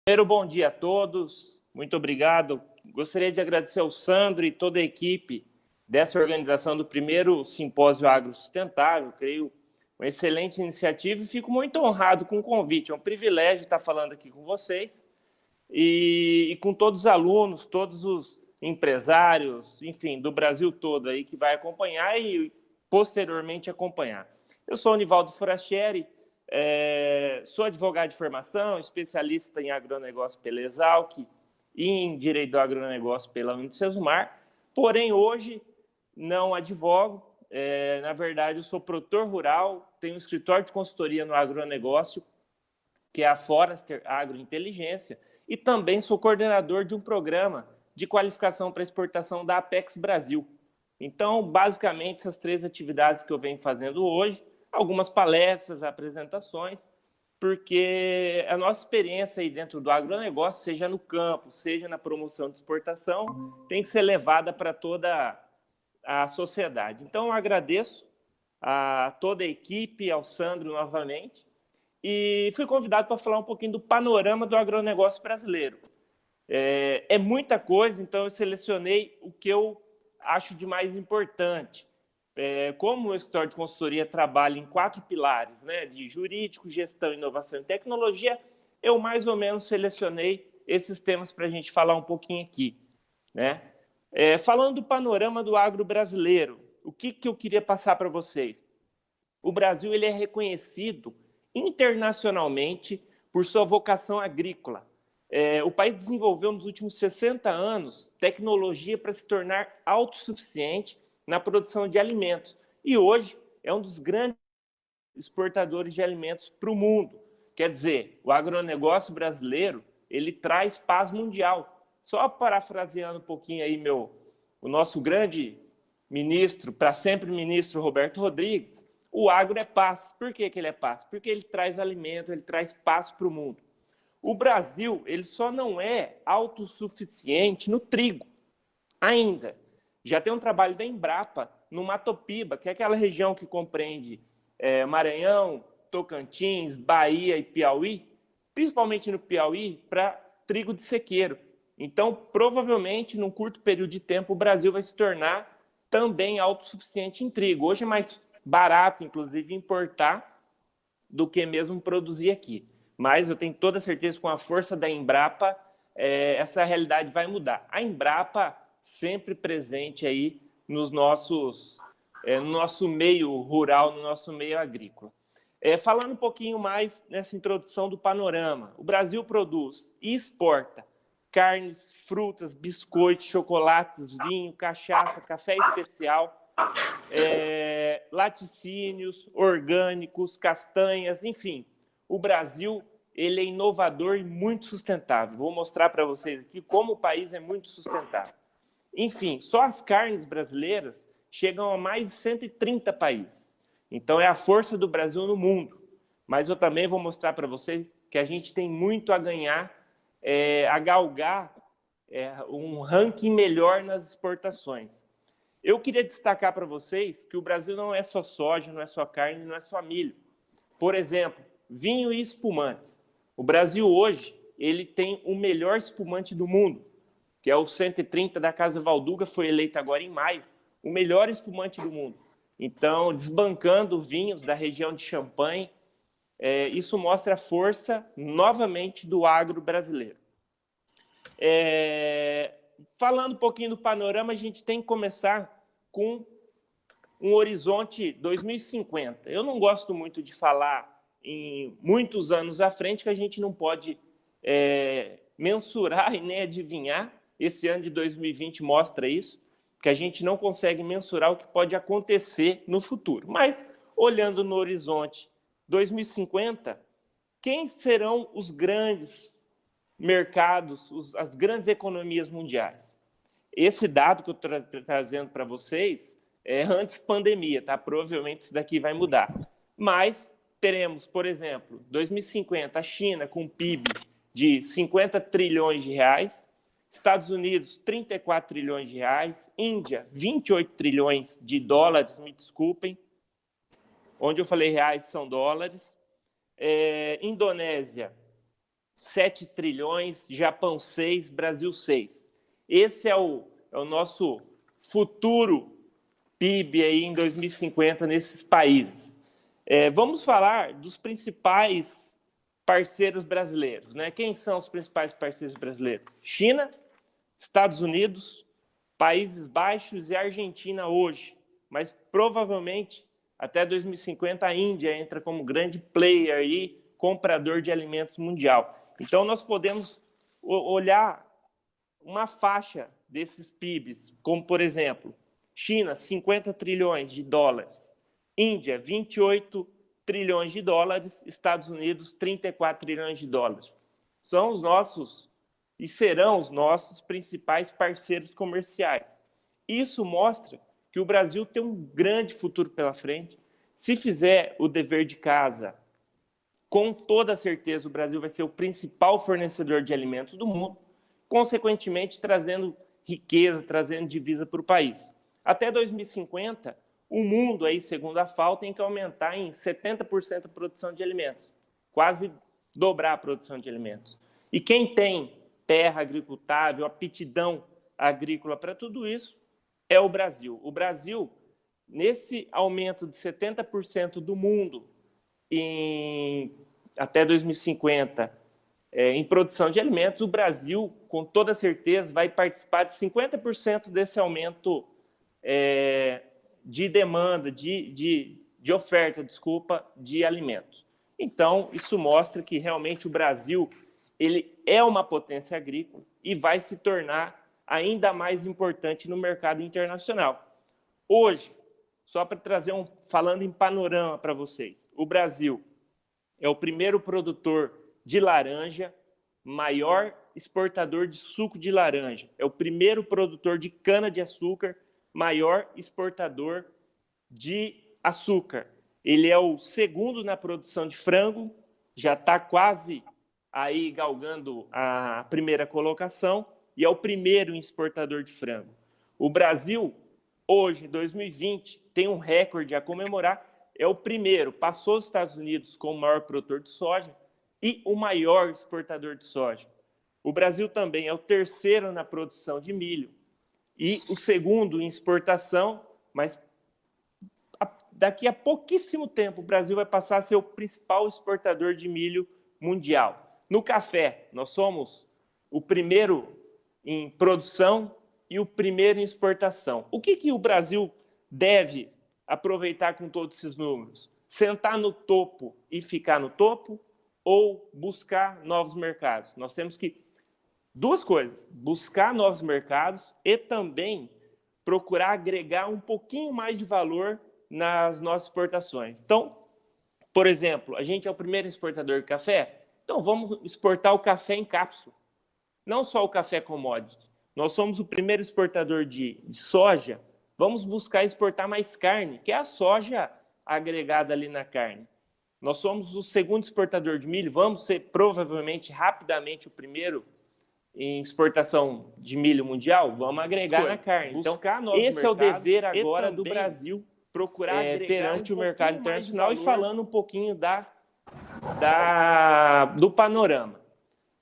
Primeiro, bom dia a todos, muito obrigado. Gostaria de agradecer ao Sandro e toda a equipe dessa organização do primeiro Simpósio Agro Sustentável. Creio uma excelente iniciativa e fico muito honrado com o convite. É um privilégio estar falando aqui com vocês e com todos os alunos, todos os empresários, enfim, do Brasil todo aí que vai acompanhar e posteriormente acompanhar. Eu sou o Nivaldo Forastieri, sou advogado de formação, especialista em agronegócio pela Exalc e em direito do agronegócio pela Unicesumar, porém hoje não advogo, na verdade eu sou produtor rural, tenho um escritório de consultoria no agronegócio, que é a Forester Agrointeligência, e também sou coordenador de um programa de qualificação para exportação da Apex Brasil. Então, basicamente, essas três atividades que eu venho fazendo hoje, algumas palestras, apresentações, porque a nossa experiência aí dentro do agronegócio, seja no campo, seja na promoção de exportação, tem que ser levada para toda a sociedade. Então, eu agradeço a toda a equipe, ao Sandro novamente, e fui convidado para falar um pouquinho do panorama do agronegócio brasileiro. É muita coisa, então eu selecionei o que eu acho de mais importante. Como o escritório de consultoria trabalha em 4 pilares, né, de jurídico, gestão, inovação e tecnologia, eu mais ou menos selecionei esses temas para a gente falar um pouquinho aqui, né? Falando do panorama do agro brasileiro, o que eu queria passar para vocês? O Brasil ele é reconhecido internacionalmente por sua vocação agrícola. O país desenvolveu nos últimos 60 anos tecnologia para se tornar autossuficiente na produção de alimentos. E hoje é um dos grandes exportadores de alimentos para o mundo. Quer dizer, o agronegócio brasileiro ele traz paz mundial. Só parafraseando um pouquinho aí o nosso grande ministro, para sempre ministro Roberto Rodrigues, o agro é paz. Por que ele é paz? Porque ele traz alimento, ele traz paz para o mundo. O Brasil ele só não é autossuficiente no trigo, ainda. Já tem um trabalho da Embrapa no Mato Piba, que é aquela região que compreende Maranhão, Tocantins, Bahia e Piauí, principalmente no Piauí, para trigo de sequeiro. Então, provavelmente, num curto período de tempo, o Brasil vai se tornar também autossuficiente em trigo. Hoje é mais barato, inclusive, importar do que mesmo produzir aqui. Mas eu tenho toda certeza que com a força da Embrapa, essa realidade vai mudar. A Embrapa sempre presente aí no nosso meio rural, no nosso meio agrícola. Falando um pouquinho mais nessa introdução do panorama, o Brasil produz e exporta carnes, frutas, biscoitos, chocolates, vinho, cachaça, café especial, laticínios, orgânicos, castanhas, enfim. O Brasil ele é inovador e muito sustentável. Vou mostrar para vocês aqui como o país é muito sustentável. Enfim, só as carnes brasileiras chegam a mais de 130 países. Então, é a força do Brasil no mundo. Mas eu também vou mostrar para vocês que a gente tem muito a ganhar, a galgar um ranking melhor nas exportações. Eu queria destacar para vocês que o Brasil não é só soja, não é só carne, não é só milho. Por exemplo, vinho e espumantes. O Brasil hoje ele tem o melhor espumante do mundo, que é o 130 da Casa Valduga, foi eleito agora em maio, o melhor espumante do mundo. Então, desbancando vinhos da região de Champagne, isso mostra a força, novamente, do agro brasileiro. Falando um pouquinho do panorama, a gente tem que começar com um horizonte 2050. Eu não gosto muito de falar em muitos anos à frente, que a gente não pode mensurar e nem adivinhar. Esse ano de 2020 mostra isso, que a gente não consegue mensurar o que pode acontecer no futuro. Mas, olhando no horizonte 2050, quem serão os grandes mercados, as grandes economias mundiais? Esse dado que eu estou trazendo para vocês é antes pandemia, tá? Provavelmente isso daqui vai mudar. Mas teremos, por exemplo, 2050, a China com um PIB de 50 trilhões de reais, Estados Unidos, 34 trilhões de reais, Índia, 28 trilhões de dólares, me desculpem, onde eu falei reais são dólares, Indonésia, 7 trilhões, Japão 6, Brasil 6. Esse é o nosso futuro PIB aí em 2050 nesses países. Vamos falar dos principais parceiros brasileiros, né? Quem são os principais parceiros brasileiros? China, Estados Unidos, Países Baixos e Argentina hoje, mas provavelmente até 2050 a Índia entra como grande player aí, comprador de alimentos mundial. Então nós podemos olhar uma faixa desses PIBs, como por exemplo, China, 50 trilhões de dólares, Índia, 28 trilhões de dólares, Estados Unidos, 34 trilhões de dólares. São os nossos e serão os nossos principais parceiros comerciais. Isso mostra que o Brasil tem um grande futuro pela frente. Se fizer o dever de casa, com toda certeza o Brasil vai ser o principal fornecedor de alimentos do mundo, consequentemente trazendo riqueza, trazendo divisa para o país. Até 2050, o mundo, aí, segundo a FAO, tem que aumentar em 70% a produção de alimentos, quase dobrar a produção de alimentos. E quem tem terra agricultável, aptidão agrícola para tudo isso, é o Brasil. O Brasil, nesse aumento de 70% do mundo até 2050, em produção de alimentos, o Brasil, com toda certeza, vai participar de 50% desse aumento de demanda, de oferta, de alimentos. Então, isso mostra que realmente o Brasil ele é uma potência agrícola e vai se tornar ainda mais importante no mercado internacional. Hoje, só para trazer falando em panorama para vocês, o Brasil é o primeiro produtor de laranja, maior exportador de suco de laranja, é o primeiro produtor de cana-de-açúcar, maior exportador de açúcar. Ele é o segundo na produção de frango, já está quase aí galgando a primeira colocação, e é o primeiro exportador de frango. O Brasil, hoje, em 2020, tem um recorde a comemorar, é o primeiro, passou os Estados Unidos como o maior produtor de soja e o maior exportador de soja. O Brasil também é o terceiro na produção de milho e o segundo em exportação, mas daqui a pouquíssimo tempo o Brasil vai passar a ser o principal exportador de milho mundial. No café, nós somos o primeiro em produção e o primeiro em exportação. O que o Brasil deve aproveitar com todos esses números? Sentar no topo e ficar no topo ou buscar novos mercados? Nós temos que, duas coisas, buscar novos mercados e também procurar agregar um pouquinho mais de valor nas nossas exportações. Então, por exemplo, a gente é o primeiro exportador de café, então vamos exportar o café em cápsula, não só o café commodity. Nós somos o primeiro exportador de soja, vamos buscar exportar mais carne, que é a soja agregada ali na carne. Nós somos o segundo exportador de milho, vamos ser provavelmente, rapidamente, o primeiro em exportação de milho mundial, vamos agregar na carne. Então, esse é o dever agora do Brasil, procurar perante o mercado internacional e falando um pouquinho do panorama.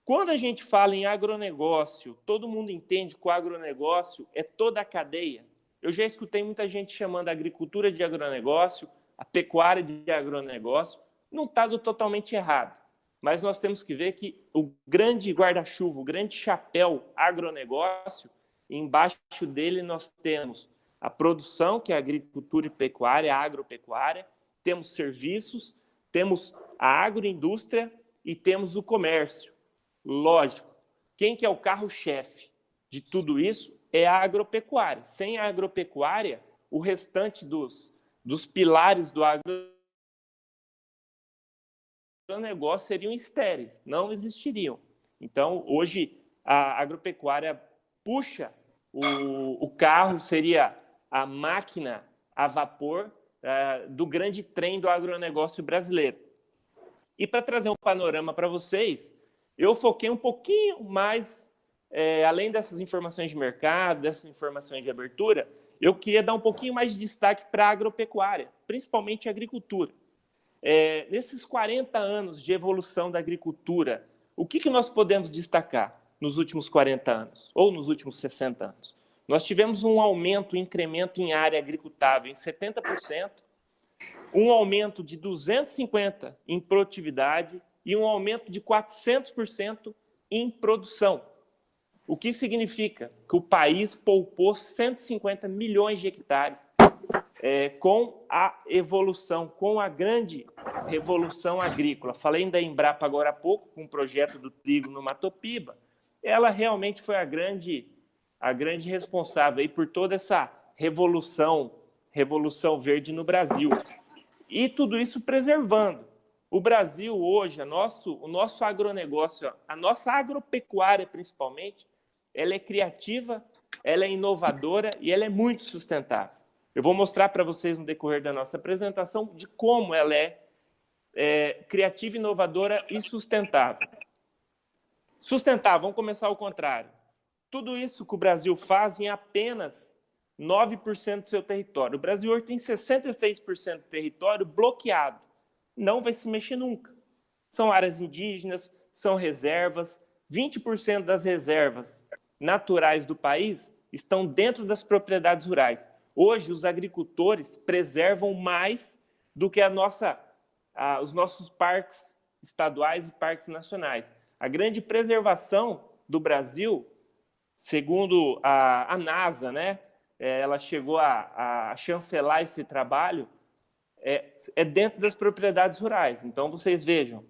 Quando a gente fala em agronegócio, todo mundo entende que o agronegócio é toda a cadeia. Eu já escutei muita gente chamando a agricultura de agronegócio, a pecuária de agronegócio. Não está totalmente errado, mas nós temos que ver que o grande guarda-chuva, o grande chapéu agronegócio, embaixo dele nós temos a produção, que é a agricultura e pecuária, a agropecuária, temos serviços, temos a agroindústria e temos o comércio. Lógico, quem que é o carro-chefe de tudo isso é a agropecuária. Sem a agropecuária, o restante dos pilares do agronegócio seriam estéreis, não existiriam. Então, hoje, a agropecuária puxa o carro, seria a máquina a vapor do grande trem do agronegócio brasileiro. E para trazer um panorama para vocês, eu foquei um pouquinho mais, além dessas informações de mercado, dessas informações de abertura, eu queria dar um pouquinho mais de destaque para a agropecuária, principalmente a agricultura. Nesses 40 anos de evolução da agricultura, O que nós podemos destacar nos últimos 40 anos ou nos últimos 60 anos? Nós tivemos um aumento, um incremento em área agricultável em 70%, um aumento de 250% em produtividade e um aumento de 400% em produção. O que significa que o país poupou 150 milhões de hectares com a evolução, com a grande revolução agrícola. Falei da Embrapa agora há pouco, com o projeto do trigo no Mato Piba. Ela realmente foi a grande responsável aí por toda essa revolução verde no Brasil. E tudo isso preservando. O Brasil hoje, o nosso agronegócio, a nossa agropecuária principalmente, ela é criativa, ela é inovadora e ela é muito sustentável. Eu vou mostrar para vocês no decorrer da nossa apresentação de como ela é criativa, inovadora e sustentável. Sustentável, vamos começar ao contrário. Tudo isso que o Brasil faz em apenas 9% do seu território. O Brasil hoje tem 66% do território bloqueado. Não vai se mexer nunca. São áreas indígenas, são reservas. 20% das reservas naturais do país estão dentro das propriedades rurais. Hoje, os agricultores preservam mais do que os nossos parques estaduais e parques nacionais. A grande preservação do Brasil, segundo a NASA, né, ela chegou a chancelar esse trabalho, é dentro das propriedades rurais. Então, vocês vejam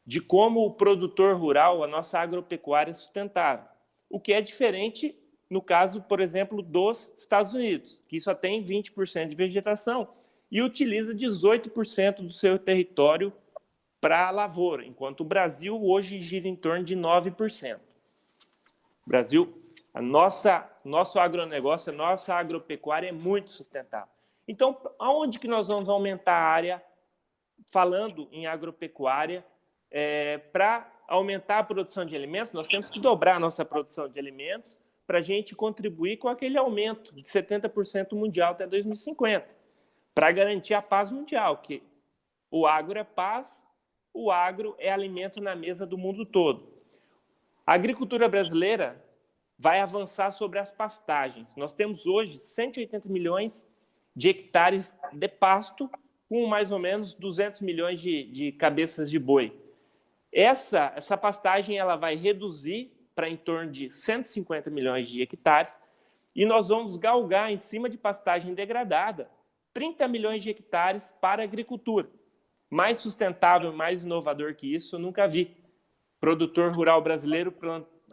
de como o produtor rural, a nossa agropecuária é sustentável. O que é diferente no caso, por exemplo, dos Estados Unidos, que só tem 20% de vegetação e utiliza 18% do seu território para a lavoura, enquanto o Brasil hoje gira em torno de 9%. Brasil, nosso agronegócio, a nossa agropecuária é muito sustentável. Então, aonde que nós vamos aumentar a área, falando em agropecuária, para aumentar a produção de alimentos? Nós temos que dobrar a nossa produção de alimentos para a gente contribuir com aquele aumento de 70% mundial até 2050, para garantir a paz mundial, que o agro é paz, o agro é alimento na mesa do mundo todo. A agricultura brasileira vai avançar sobre as pastagens. Nós temos hoje 180 milhões de hectares de pasto, com mais ou menos 200 milhões de cabeças de boi. Essa pastagem ela vai reduzir para em torno de 150 milhões de hectares e nós vamos galgar em cima de pastagem degradada 30 milhões de hectares para a agricultura. Mais sustentável, mais inovador que isso, eu nunca vi. Produtor rural brasileiro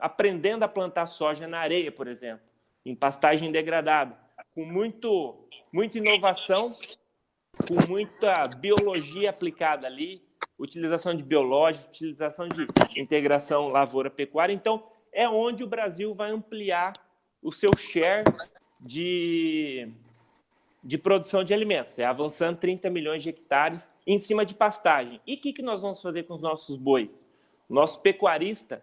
aprendendo a plantar soja na areia, por exemplo, em pastagem degradada, com muita inovação, com muita biologia aplicada ali, utilização de biológicos, utilização de integração lavoura-pecuária. Então, é onde o Brasil vai ampliar o seu share de produção de alimentos, avançando 30 milhões de hectares em cima de pastagem. E o que nós vamos fazer com os nossos bois? O nosso pecuarista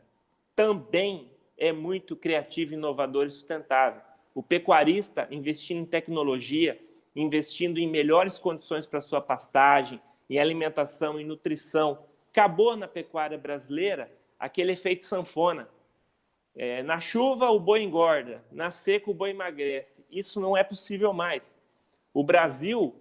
também é muito criativo, inovador e sustentável. O pecuarista, investindo em tecnologia, investindo em melhores condições para a sua pastagem, em alimentação, em nutrição. Acabou na pecuária brasileira aquele efeito sanfona. Na chuva, o boi engorda. Na seca, o boi emagrece. Isso não é possível mais. O Brasil,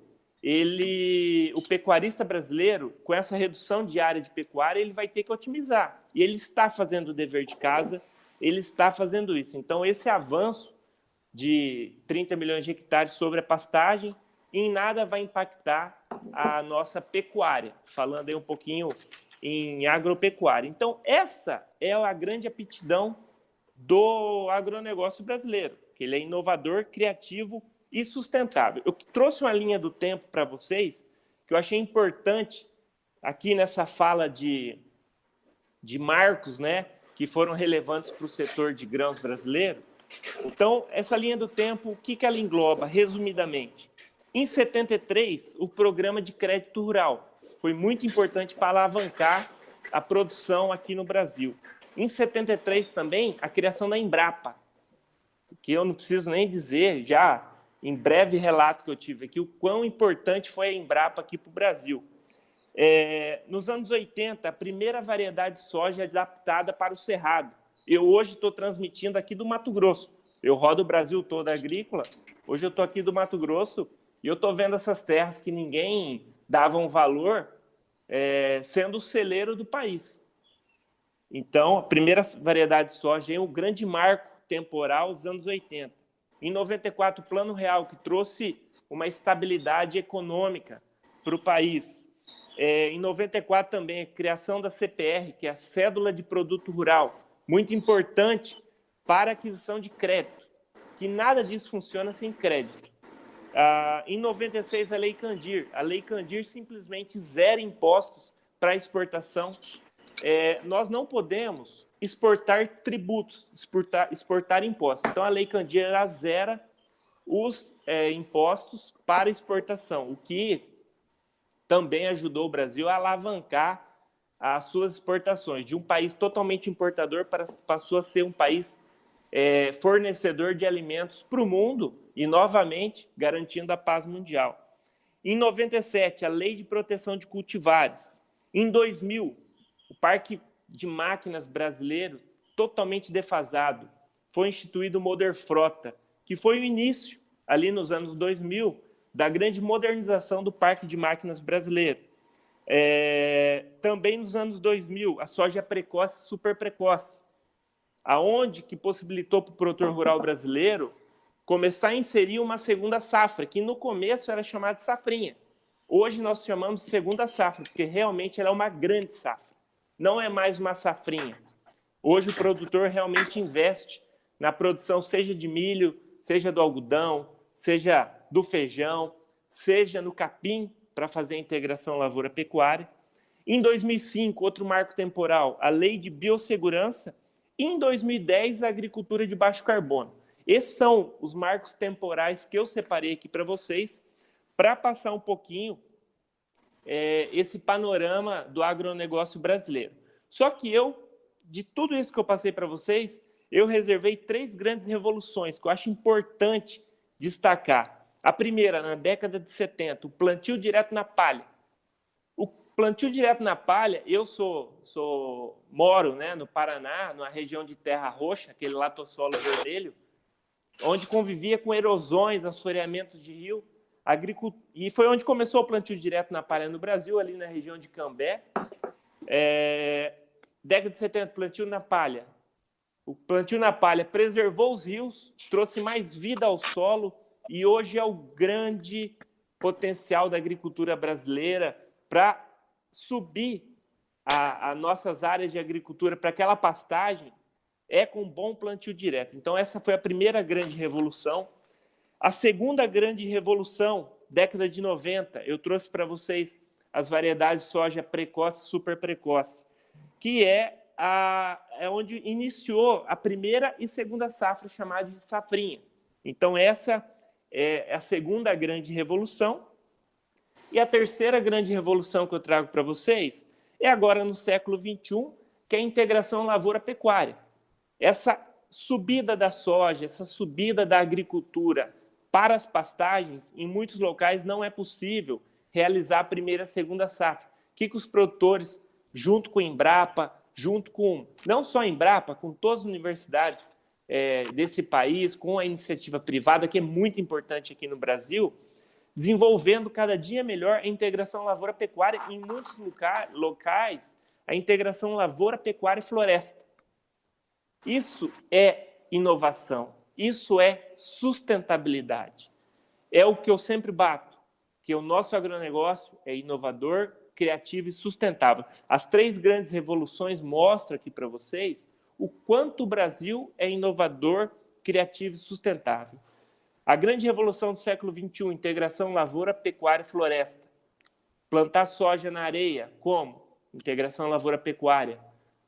o pecuarista brasileiro, com essa redução de área de pecuária, ele vai ter que otimizar. E ele está fazendo o dever de casa, ele está fazendo isso. Então, esse avanço de 30 milhões de hectares sobre a pastagem, em nada vai impactar a nossa pecuária, falando aí um pouquinho em agropecuária. Então, essa é a grande aptidão do agronegócio brasileiro, que ele é inovador, criativo e sustentável. Eu trouxe uma linha do tempo para vocês, que eu achei importante aqui nessa fala de marcos, né, que foram relevantes para o setor de grãos brasileiro. Então, essa linha do tempo, o que ela engloba, resumidamente? Em 73, o programa de crédito rural foi muito importante para alavancar a produção aqui no Brasil. Em 73 também, a criação da Embrapa, que eu não preciso nem dizer, já em breve relato que eu tive aqui, o quão importante foi a Embrapa aqui para o Brasil. Nos anos 80, a primeira variedade de soja adaptada para o cerrado. Eu hoje estou transmitindo aqui do Mato Grosso. Eu rodo o Brasil todo agrícola. Hoje eu estou aqui do Mato Grosso e eu estou vendo essas terras que ninguém dava um valor sendo o celeiro do país. Então, a primeira variedade de soja é um grande marco temporal dos anos 80. Em 94, o Plano Real, que trouxe uma estabilidade econômica para o país. Em 94 também, a criação da CPR, que é a Cédula de Produto Rural, muito importante para a aquisição de crédito, que nada disso funciona sem crédito. Em 96, a Lei Candir. A Lei Candir simplesmente zera impostos para exportação. Nós não podemos exportar tributos, exportar impostos. Então, a Lei Candir ela zera os impostos para exportação, o que também ajudou o Brasil a alavancar as suas exportações. De um país totalmente importador, passou a ser um país fornecedor de alimentos para o mundo e, novamente, garantindo a paz mundial. Em 97, a Lei de Proteção de Cultivares. Em 2000, o Parque de Máquinas brasileiro, totalmente defasado, foi instituído o Moderfrota, que foi o início, ali nos anos 2000, da grande modernização do Parque de Máquinas brasileiro. Também nos anos 2000, a soja precoce, super precoce, aonde que possibilitou para o produtor rural brasileiro começar a inserir uma segunda safra, que no começo era chamada de safrinha. Hoje nós chamamos de segunda safra, porque realmente ela é uma grande safra. Não é mais uma safrinha. Hoje o produtor realmente investe na produção, seja de milho, seja do algodão, seja do feijão, seja no capim, para fazer a integração lavoura-pecuária. Em 2005, outro marco temporal, a Lei de Biossegurança. E em 2010, a agricultura de baixo carbono. Esses são os marcos temporais que eu separei aqui para vocês, para passar um pouquinho esse panorama do agronegócio brasileiro. Só que de tudo isso que eu passei para vocês, eu reservei 3 grandes revoluções que eu acho importante destacar. A primeira, na década de 70, o plantio direto na palha. O plantio direto na palha, eu moro, né, no Paraná, numa região de terra roxa, aquele latossolo vermelho, onde convivia com erosões, assoreamentos de rio, e foi onde começou o plantio direto na palha no Brasil, ali na região de Cambé. Década de 70, plantio na palha. O plantio na palha preservou os rios, trouxe mais vida ao solo e hoje é o grande potencial da agricultura brasileira para subir as nossas áreas de agricultura para aquela pastagem com bom plantio direto. Então, essa foi a primeira grande revolução. A segunda grande revolução, década de 90, eu trouxe para vocês as variedades de soja precoce e super precoce, que é onde iniciou a primeira e segunda safra, chamada de safrinha. Então, essa é a segunda grande revolução. E a terceira grande revolução que eu trago para vocês é agora no século XXI, que é a integração lavoura-pecuária. Essa subida da soja, essa subida da agricultura para as pastagens, em muitos locais não é possível realizar a primeira e a segunda safra. O que os produtores, junto com a Embrapa, junto com, não só a Embrapa, com todas as universidades desse país, com a iniciativa privada, que é muito importante aqui no Brasil, desenvolvendo cada dia melhor a integração lavoura-pecuária, em muitos locais, a integração lavoura-pecuária e floresta. Isso é inovação, isso é sustentabilidade. É o que eu sempre bato, que o nosso agronegócio é inovador, criativo e sustentável. As 3 grandes revoluções mostram aqui para vocês o quanto o Brasil é inovador, criativo e sustentável. A grande revolução do século XXI, integração lavoura, pecuária e floresta. Plantar soja na areia, como? Integração lavoura-pecuária.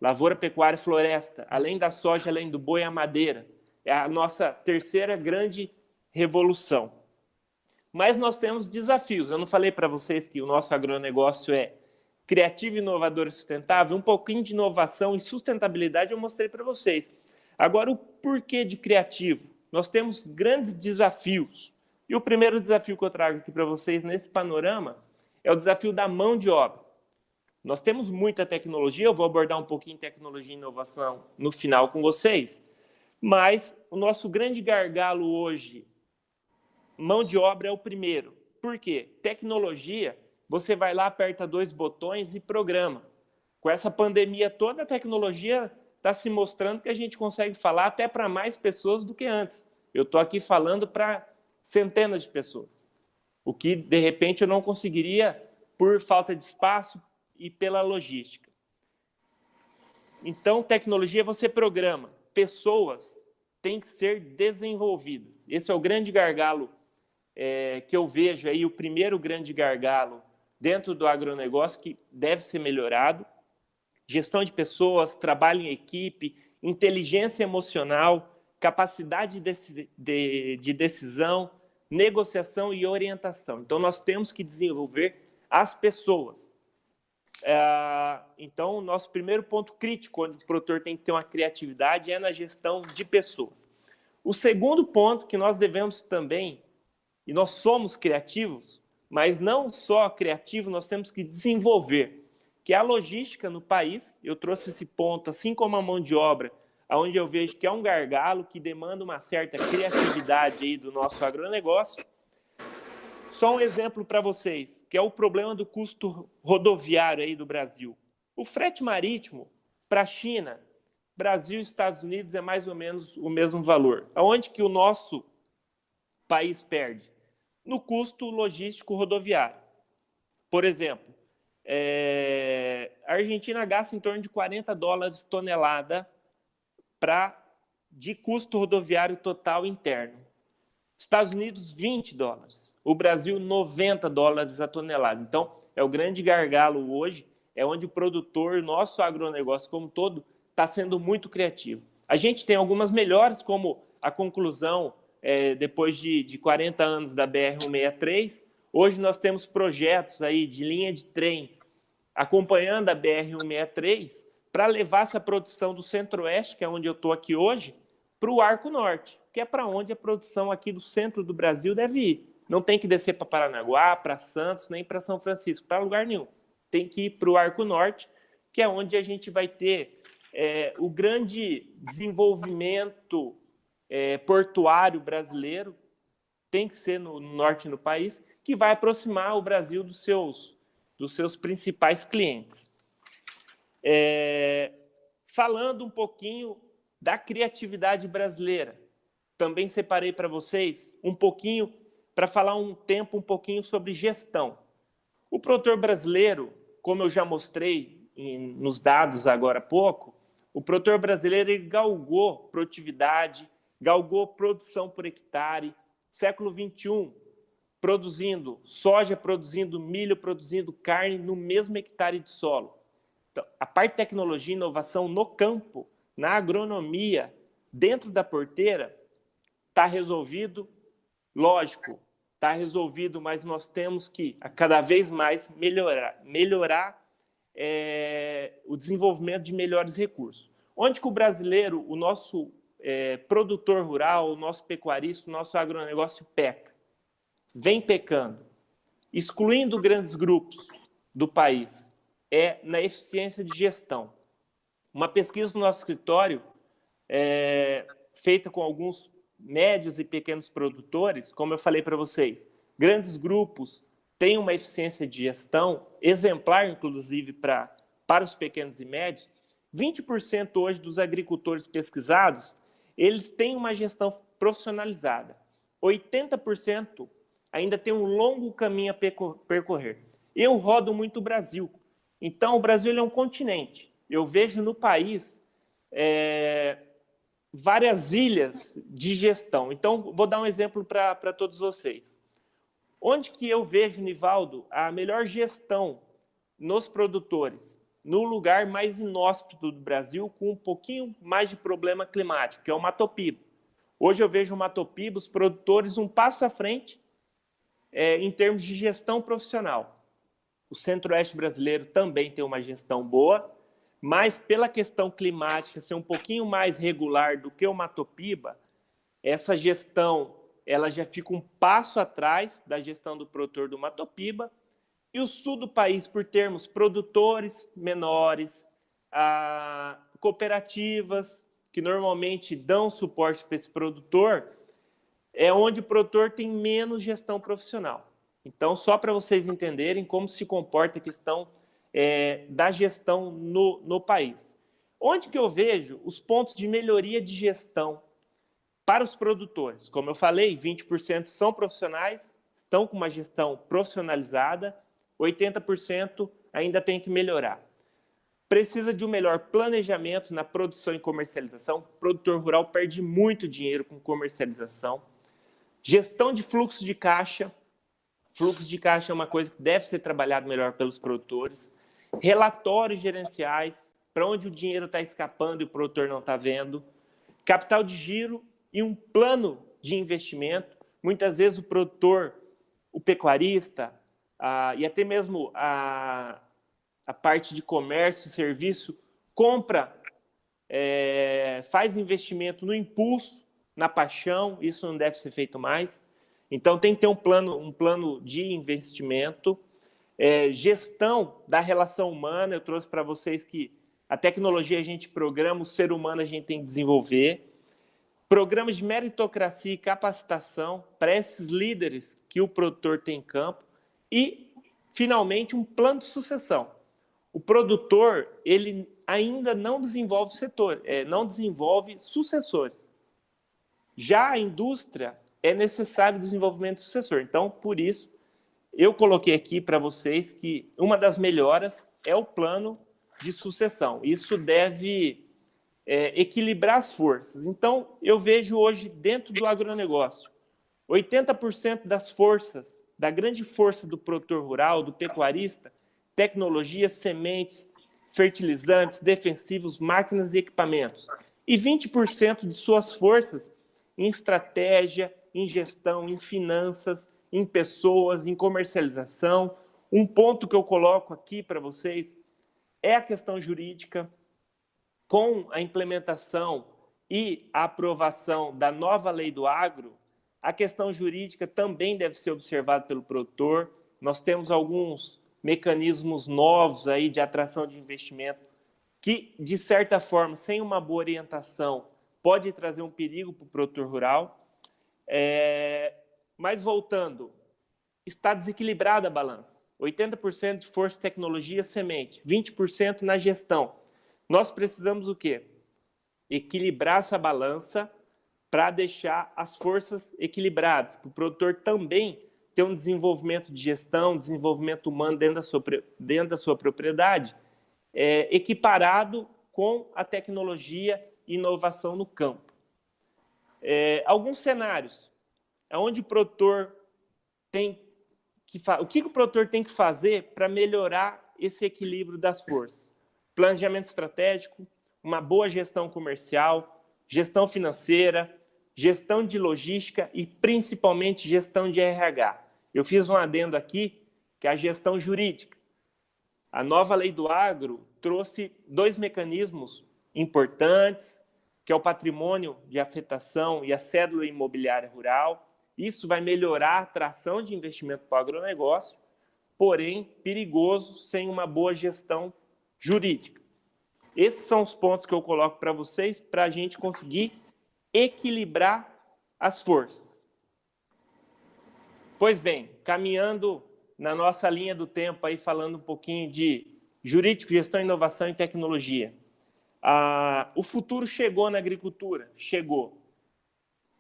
Lavoura, pecuária e floresta. Além da soja, além do boi, a madeira. É a nossa terceira grande revolução. Mas nós temos desafios. Eu não falei para vocês que o nosso agronegócio é criativo, inovador e sustentável? Um pouquinho de inovação e sustentabilidade eu mostrei para vocês. Agora, o porquê de criativo? Nós temos grandes desafios. E o primeiro desafio que eu trago aqui para vocês nesse panorama é o desafio da mão de obra. Nós temos muita tecnologia, eu vou abordar um pouquinho tecnologia e inovação no final com vocês, mas o nosso grande gargalo hoje, mão de obra, é o primeiro. Por quê? Tecnologia, você vai lá, aperta 2 botões e programa. Com essa pandemia toda, a tecnologia está se mostrando que a gente consegue falar até para mais pessoas do que antes. Eu estou aqui falando para centenas de pessoas, o que, de repente, eu não conseguiria por falta de espaço e pela logística. Então, tecnologia você programa. Pessoas têm que ser desenvolvidas. Esse é o grande gargalo que eu vejo aí, o primeiro grande gargalo dentro do agronegócio que deve ser melhorado. Gestão de pessoas, trabalho em equipe, inteligência emocional, capacidade de decisão, negociação e orientação. Então, nós temos que desenvolver as pessoas. Então, o nosso primeiro ponto crítico, onde o produtor tem que ter uma criatividade, é na gestão de pessoas. O segundo ponto que nós devemos também, e nós somos criativos, mas não só criativos, nós temos que desenvolver, que é a logística no país. Eu trouxe esse ponto, assim como a mão de obra, onde eu vejo que é um gargalo, que demanda uma certa criatividade aí do nosso agronegócio. Só um exemplo para vocês, que é o problema do custo rodoviário aí do Brasil. O frete marítimo para a China, Brasil e Estados Unidos é mais ou menos o mesmo valor. Aonde que o nosso país perde? No custo logístico rodoviário. Por exemplo, a Argentina gasta em torno de $40 tonelada de custo rodoviário total interno. Estados Unidos, $20. O Brasil, $90 a tonelada. Então, é o grande gargalo hoje, é onde o produtor, nosso agronegócio como todo, está sendo muito criativo. A gente tem algumas melhores, como a conclusão, depois de 40 anos da BR-163, hoje nós temos projetos aí de linha de trem acompanhando a BR-163 para levar essa produção do Centro-Oeste, que é onde eu estou aqui hoje, para o Arco Norte, que é para onde a produção aqui do centro do Brasil deve ir. Não tem que descer para Paranaguá, para Santos, nem para São Francisco, para lugar nenhum. Tem que ir para o Arco Norte, que é onde a gente vai ter o grande desenvolvimento portuário brasileiro, tem que ser no norte do país, que vai aproximar o Brasil dos seus principais clientes. Falando um pouquinho da criatividade brasileira, também separei para vocês um pouquinho, para falar um pouquinho sobre gestão. O produtor brasileiro, como eu já mostrei nos dados agora há pouco, o produtor brasileiro ele galgou produtividade, galgou produção por hectare, século XXI, produzindo soja, produzindo milho, produzindo carne no mesmo hectare de solo. Então, a parte de tecnologia e inovação no campo, na agronomia, dentro da porteira, está resolvido, lógico, está resolvido, mas nós temos que, cada vez mais, melhorar o desenvolvimento de melhores recursos. Onde que o brasileiro, o nosso produtor rural, o nosso pecuarista, o nosso agronegócio peca? Vem pecando, excluindo grandes grupos do país, na eficiência de gestão. Uma pesquisa no nosso escritório, feita com alguns médios e pequenos produtores, como eu falei para vocês, grandes grupos têm uma eficiência de gestão exemplar, inclusive, para os pequenos e médios. 20% hoje dos agricultores pesquisados, eles têm uma gestão profissionalizada. 80% ainda tem um longo caminho a percorrer. Eu rodo muito o Brasil. Então, o Brasil ele é um continente. Eu vejo no país várias ilhas de gestão. Então, vou dar um exemplo para todos vocês. Onde que eu vejo, Nivaldo, a melhor gestão nos produtores? No lugar mais inóspito do Brasil, com um pouquinho mais de problema climático, que é o Mato Piba. Hoje eu vejo o Mato Piba, os produtores, um passo à frente em termos de gestão profissional. O Centro-Oeste brasileiro também tem uma gestão boa, mas pela questão climática ser um pouquinho mais regular do que o Mato Piba, essa gestão ela já fica um passo atrás da gestão do produtor do Mato Piba, E o sul do país, por termos produtores menores, cooperativas, que normalmente dão suporte para esse produtor, é onde o produtor tem menos gestão profissional. Então, só para vocês entenderem como se comporta a questão da gestão no país. Onde que eu vejo os pontos de melhoria de gestão para os produtores? Como eu falei, 20% são profissionais, estão com uma gestão profissionalizada, 80% ainda tem que melhorar. Precisa de um melhor planejamento na produção e comercialização. O produtor rural perde muito dinheiro com comercialização. Gestão de fluxo de caixa. Fluxo de caixa é uma coisa que deve ser trabalhado melhor pelos produtores. Relatórios gerenciais, para onde o dinheiro está escapando e o produtor não está vendo. Capital de giro e um plano de investimento. Muitas vezes o produtor, o pecuarista, e até mesmo a parte de comércio e serviço, compra, faz investimento no impulso, na paixão, isso não deve ser feito mais. Então, tem que ter um plano de investimento, gestão da relação humana. Eu trouxe para vocês que a tecnologia a gente programa, o ser humano a gente tem que desenvolver. Programas de meritocracia e capacitação para esses líderes que o produtor tem em campo. E, finalmente, um plano de sucessão. O produtor, ele ainda não desenvolve não desenvolve sucessores. Já a indústria, é necessário desenvolvimento sucessor. Então, por isso, eu coloquei aqui para vocês que uma das melhoras é o plano de sucessão. Isso deve equilibrar as forças. Então, eu vejo hoje, dentro do agronegócio, 80% das forças, da grande força do produtor rural, do pecuarista, tecnologia, sementes, fertilizantes, defensivos, máquinas e equipamentos. E 20% de suas forças em estratégia, em gestão, em finanças, em pessoas, em comercialização. Um ponto que eu coloco aqui para vocês é a questão jurídica. Com a implementação e a aprovação da nova lei do agro, a questão jurídica também deve ser observada pelo produtor. Nós temos alguns mecanismos novos aí de atração de investimento que, de certa forma, sem uma boa orientação, pode trazer um perigo para o produtor rural. Mas, voltando, está desequilibrada a balança. 80% de força, tecnologia, semente, 20% na gestão. Nós precisamos o quê? Equilibrar essa balança para deixar as forças equilibradas, para o produtor também ter um desenvolvimento de gestão, desenvolvimento humano dentro da sua propriedade, equiparado com a tecnologia e inovação no campo. Alguns cenários onde o produtor o que o produtor tem que fazer para melhorar esse equilíbrio das forças? Planejamento estratégico, uma boa gestão comercial, gestão financeira, gestão de logística e, principalmente, gestão de RH. Eu fiz um adendo aqui, que é a gestão jurídica. A nova lei do agro trouxe 2 mecanismos importantes, que é o patrimônio de afetação e a cédula imobiliária rural. Isso vai melhorar a atração de investimento para o agronegócio, porém, perigoso sem uma boa gestão jurídica. Esses são os pontos que eu coloco para vocês para a gente conseguir equilibrar as forças. Pois bem, caminhando na nossa linha do tempo, aí falando um pouquinho de jurídico, gestão, inovação e tecnologia. O futuro chegou na agricultura, chegou.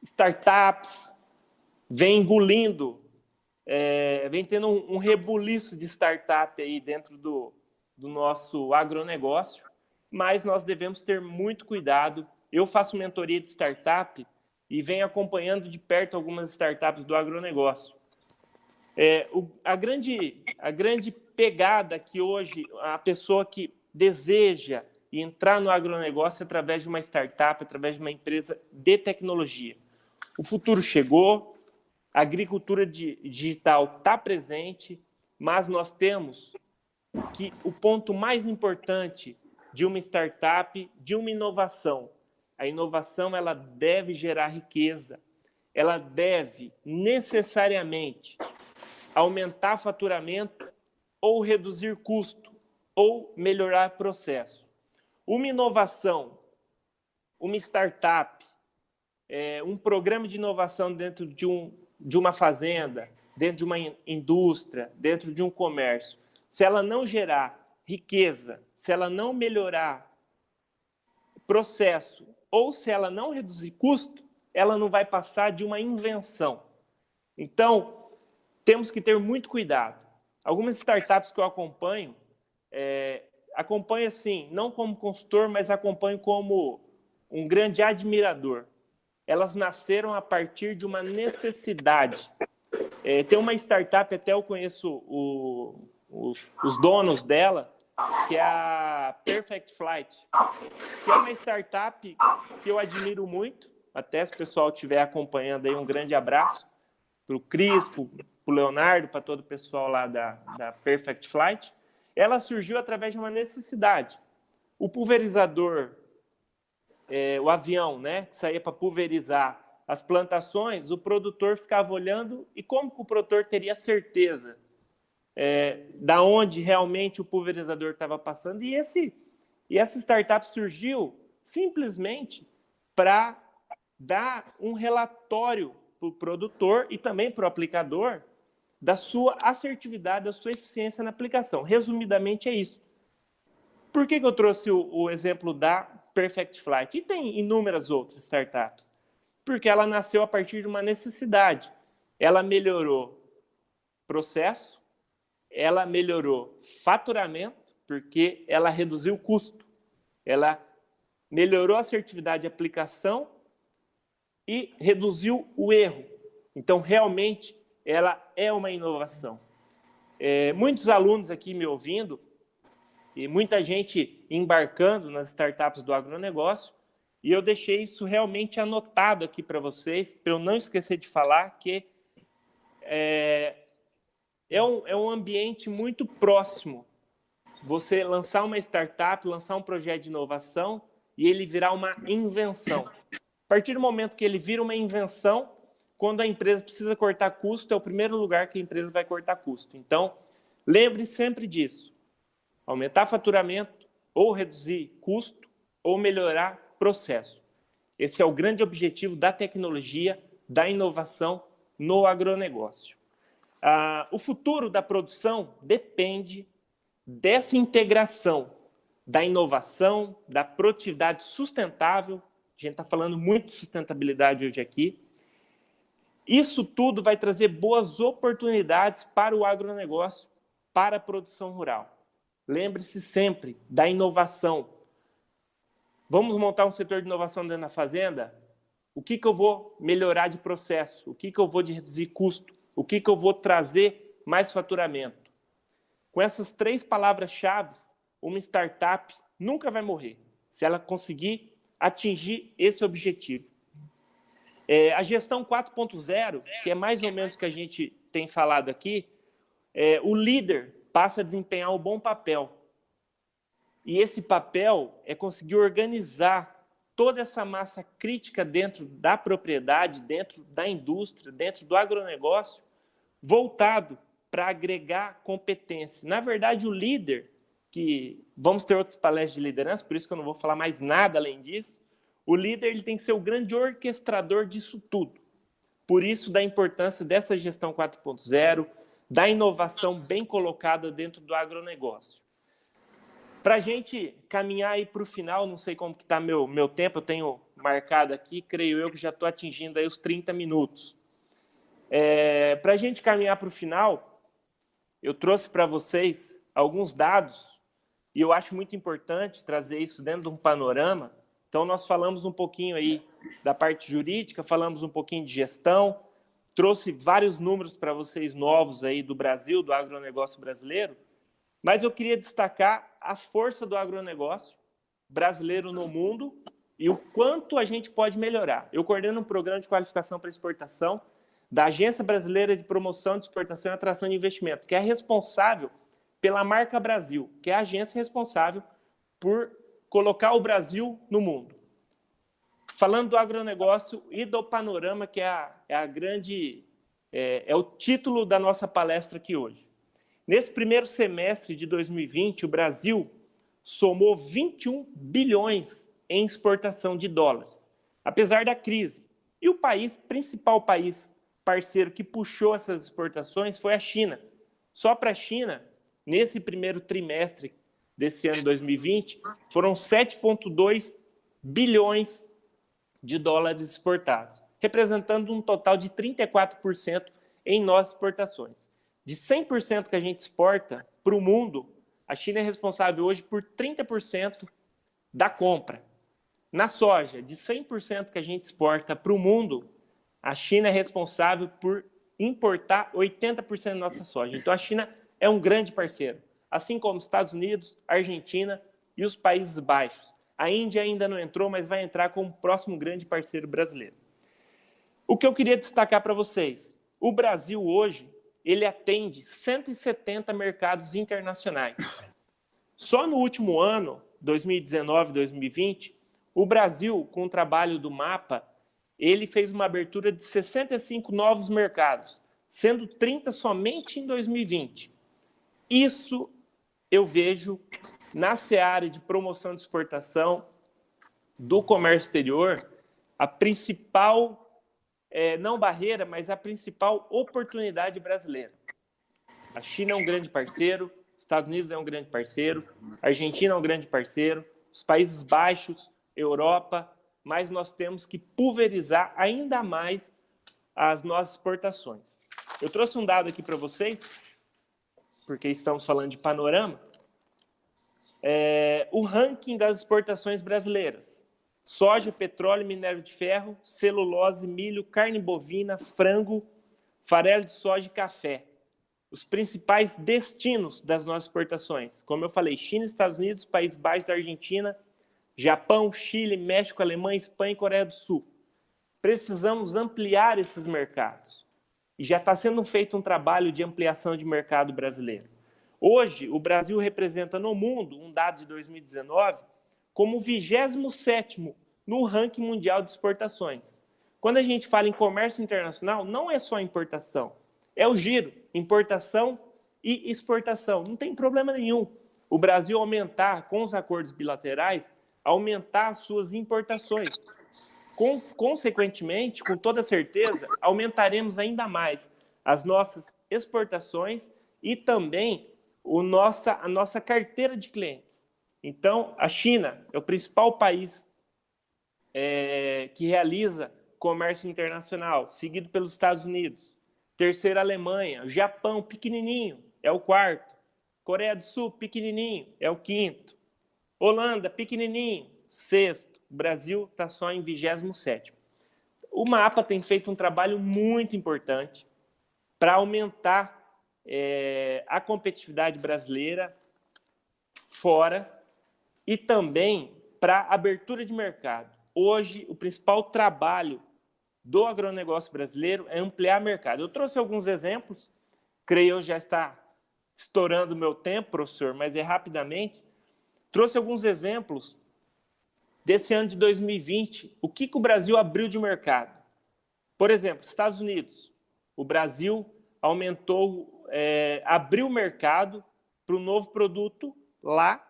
Startups vem engolindo, vem tendo um rebuliço de startup aí dentro do nosso agronegócio, mas nós devemos ter muito cuidado. Eu faço mentoria de startup e venho acompanhando de perto algumas startups do agronegócio. A grande pegada que hoje a pessoa que deseja entrar no agronegócio através de uma startup, através de uma empresa de tecnologia. O futuro chegou, a agricultura digital está presente, mas nós temos que o ponto mais importante de uma startup, de uma inovação, a inovação ela deve gerar riqueza, ela deve necessariamente aumentar faturamento ou reduzir custo, ou melhorar processo. Uma inovação, uma startup, um programa de inovação dentro de uma fazenda, dentro de uma indústria, dentro de um comércio, se ela não gerar riqueza, se ela não melhorar processo, ou se ela não reduzir custo, ela não vai passar de uma invenção. Então, temos que ter muito cuidado. Algumas startups que eu acompanho, assim, não como consultor, mas acompanho como um grande admirador. Elas nasceram a partir de uma necessidade. Tem uma startup, até eu conheço os donos dela, que é a Perfect Flight, que é uma startup que eu admiro muito. Até se o pessoal estiver acompanhando aí, um grande abraço para o Cris, para o Leonardo, para todo o pessoal lá da Perfect Flight. Ela surgiu através de uma necessidade. O pulverizador, o avião, né, que saía para pulverizar as plantações, o produtor ficava olhando, e como que o produtor teria certeza da onde realmente o pulverizador estava passando? E essa startup surgiu simplesmente para dar um relatório para o produtor e também para o aplicador da sua assertividade, da sua eficiência na aplicação. Resumidamente, é isso. Por que eu trouxe o exemplo da Perfect Flight? E tem inúmeras outras startups. Porque ela nasceu a partir de uma necessidade. Ela melhorou processo, ela melhorou faturamento, porque ela reduziu o custo. Ela melhorou a assertividade de aplicação e reduziu o erro. Então, realmente, ela é uma inovação. Muitos alunos aqui me ouvindo, e muita gente embarcando nas startups do agronegócio, e eu deixei isso realmente anotado aqui para vocês, para eu não esquecer de falar que é um ambiente muito próximo. Você lançar uma startup, lançar um projeto de inovação e ele virar uma invenção. A partir do momento que ele vira uma invenção, quando a empresa precisa cortar custo, é o primeiro lugar que a empresa vai cortar custo. Então, lembre sempre disso. Aumentar faturamento, ou reduzir custo, ou melhorar processo. Esse é o grande objetivo da tecnologia, da inovação no agronegócio. O futuro da produção depende dessa integração da inovação, da produtividade sustentável. A gente está falando muito de sustentabilidade hoje aqui. Isso tudo vai trazer boas oportunidades para o agronegócio, para a produção rural. Lembre-se sempre da inovação. Vamos montar um setor de inovação dentro da fazenda? O que eu vou melhorar de processo? O que eu vou de reduzir custo? O que eu vou trazer mais faturamento? Com essas 3 palavras-chave, uma startup nunca vai morrer, se ela conseguir atingir esse objetivo. A gestão 4.0, que é mais ou menos o que a gente tem falado aqui, o líder passa a desempenhar um bom papel. E esse papel é conseguir organizar toda essa massa crítica dentro da propriedade, dentro da indústria, dentro do agronegócio, voltado para agregar competência. Na verdade, o líder, que vamos ter outras palestras de liderança, por isso que eu não vou falar mais nada além disso, o líder ele tem que ser o grande orquestrador disso tudo. Por isso, da importância dessa gestão 4.0, da inovação bem colocada dentro do agronegócio. Para a gente caminhar aí para o final, não sei como que está meu tempo, eu tenho marcado aqui, creio eu que já estou atingindo aí os 30 minutos. Para a gente caminhar para o final, eu trouxe para vocês alguns dados, e eu acho muito importante trazer isso dentro de um panorama. Então, nós falamos um pouquinho aí da parte jurídica, falamos um pouquinho de gestão, trouxe vários números para vocês novos aí do Brasil, do agronegócio brasileiro, mas eu queria destacar a força do agronegócio brasileiro no mundo e o quanto a gente pode melhorar. Eu coordeno um programa de qualificação para exportação da Agência Brasileira de Promoção de Exportação e Atração de Investimento, que é responsável pela marca Brasil, que é a agência responsável por colocar o Brasil no mundo. Falando do agronegócio e do panorama, que é o título da nossa palestra aqui hoje. Nesse primeiro semestre de 2020, o Brasil somou 21 bilhões em exportação de dólares, apesar da crise. E o principal país parceiro que puxou essas exportações foi a China. Só para a China, nesse primeiro trimestre desse ano 2020, foram 7,2 bilhões de dólares exportados, representando um total de 34% em nossas exportações. De 100% que a gente exporta para o mundo, a China é responsável hoje por 30% da compra. Na soja, de 100% que a gente exporta para o mundo, a China é responsável por importar 80% da nossa soja. Então, a China é um grande parceiro, assim como Estados Unidos, Argentina e os Países Baixos. A Índia ainda não entrou, mas vai entrar como próximo grande parceiro brasileiro. O que eu queria destacar para vocês, o Brasil hoje, ele atende 170 mercados internacionais. Só no último ano, 2019, 2020, o Brasil, com o trabalho do MAPA, ele fez uma abertura de 65 novos mercados, sendo 30 somente em 2020. Isso eu vejo na seara de promoção de exportação do comércio exterior, a principal, não barreira, mas a principal oportunidade brasileira. A China é um grande parceiro, Estados Unidos é um grande parceiro, a Argentina é um grande parceiro, os Países Baixos, Europa, mas nós temos que pulverizar ainda mais as nossas exportações. Eu trouxe um dado aqui para vocês, porque estamos falando de panorama, o ranking das exportações brasileiras. Soja, petróleo, minério de ferro, celulose, milho, carne bovina, frango, farelo de soja e café. Os principais destinos das nossas exportações. Como eu falei, China, Estados Unidos, Países Baixos, Argentina, Japão, Chile, México, Alemanha, Espanha e Coreia do Sul. Precisamos ampliar esses mercados. E já está sendo feito um trabalho de ampliação de mercado brasileiro. Hoje, o Brasil representa no mundo, um dado de 2019, como o 27º no ranking mundial de exportações. Quando a gente fala em comércio internacional, não é só importação, é o giro, importação e exportação. Não tem problema nenhum o Brasil aumentar, com os acordos bilaterais, aumentar as suas importações. Consequentemente, com toda certeza, aumentaremos ainda mais as nossas exportações e também a nossa carteira de clientes. Então, a China é o principal país que realiza comércio internacional, seguido pelos Estados Unidos. Terceiro, a Alemanha. Japão, pequenininho, é o quarto. Coreia do Sul, pequenininho, é o quinto. Holanda, pequenininho, sexto. O Brasil está só em 27º. O MAPA tem feito um trabalho muito importante para aumentar a competitividade brasileira fora e também para abertura de mercado. Hoje, o principal trabalho do agronegócio brasileiro é ampliar mercado. Eu trouxe alguns exemplos, creio eu já está estourando o meu tempo, professor, mas rapidamente. Trouxe alguns exemplos desse ano de 2020, o que o Brasil abriu de mercado. Por exemplo, Estados Unidos. O Brasil abriu o mercado para um novo produto lá,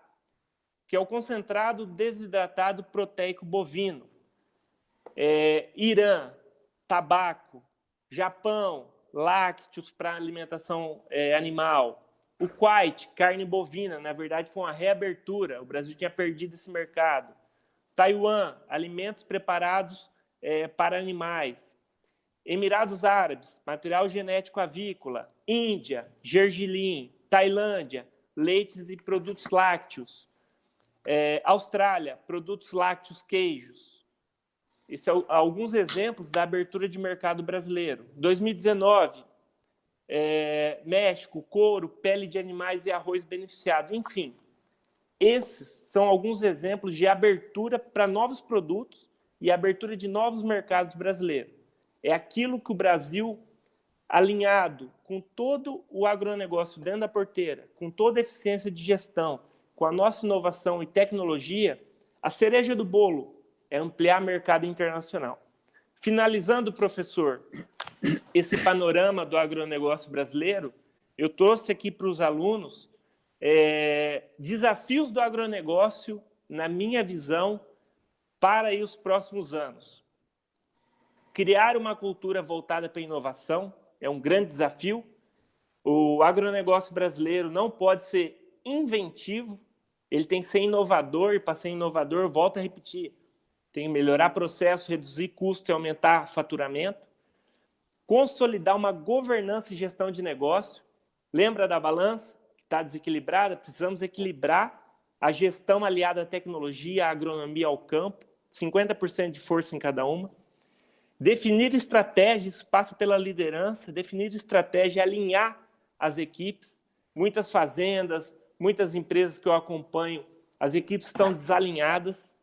que é o concentrado desidratado proteico bovino. Irã, tabaco. Japão, lácteos para alimentação animal. O Kuwait, carne bovina, na verdade foi uma reabertura, o Brasil tinha perdido esse mercado. Taiwan, alimentos preparados para animais. Emirados Árabes, material genético avícola. Índia, gergelim. Tailândia, leites e produtos lácteos. Austrália, produtos lácteos, queijos. Esses são alguns exemplos da abertura de mercado brasileiro. 2019, México, couro, pele de animais e arroz beneficiado. Enfim, esses são alguns exemplos de abertura para novos produtos e abertura de novos mercados brasileiros. É aquilo que o Brasil, alinhado com todo o agronegócio dentro da porteira, com toda a eficiência de gestão, com a nossa inovação e tecnologia, a cereja do bolo é ampliar mercado internacional. Finalizando, professor, esse panorama do agronegócio brasileiro, eu trouxe aqui para os alunos desafios do agronegócio, na minha visão, para aí os próximos anos. Criar uma cultura voltada para a inovação é um grande desafio. O agronegócio brasileiro não pode ser inventivo, ele tem que ser inovador, e para ser inovador, volto a repetir, tem que melhorar processo, reduzir custo e aumentar faturamento. Consolidar uma governança e gestão de negócio. Lembra da balança que está desequilibrada? Precisamos equilibrar a gestão aliada à tecnologia, à agronomia, ao campo, 50% de força em cada uma. Definir estratégias, passa pela liderança, definir estratégia, alinhar as equipes. Muitas fazendas, muitas empresas que eu acompanho, as equipes estão desalinhadas.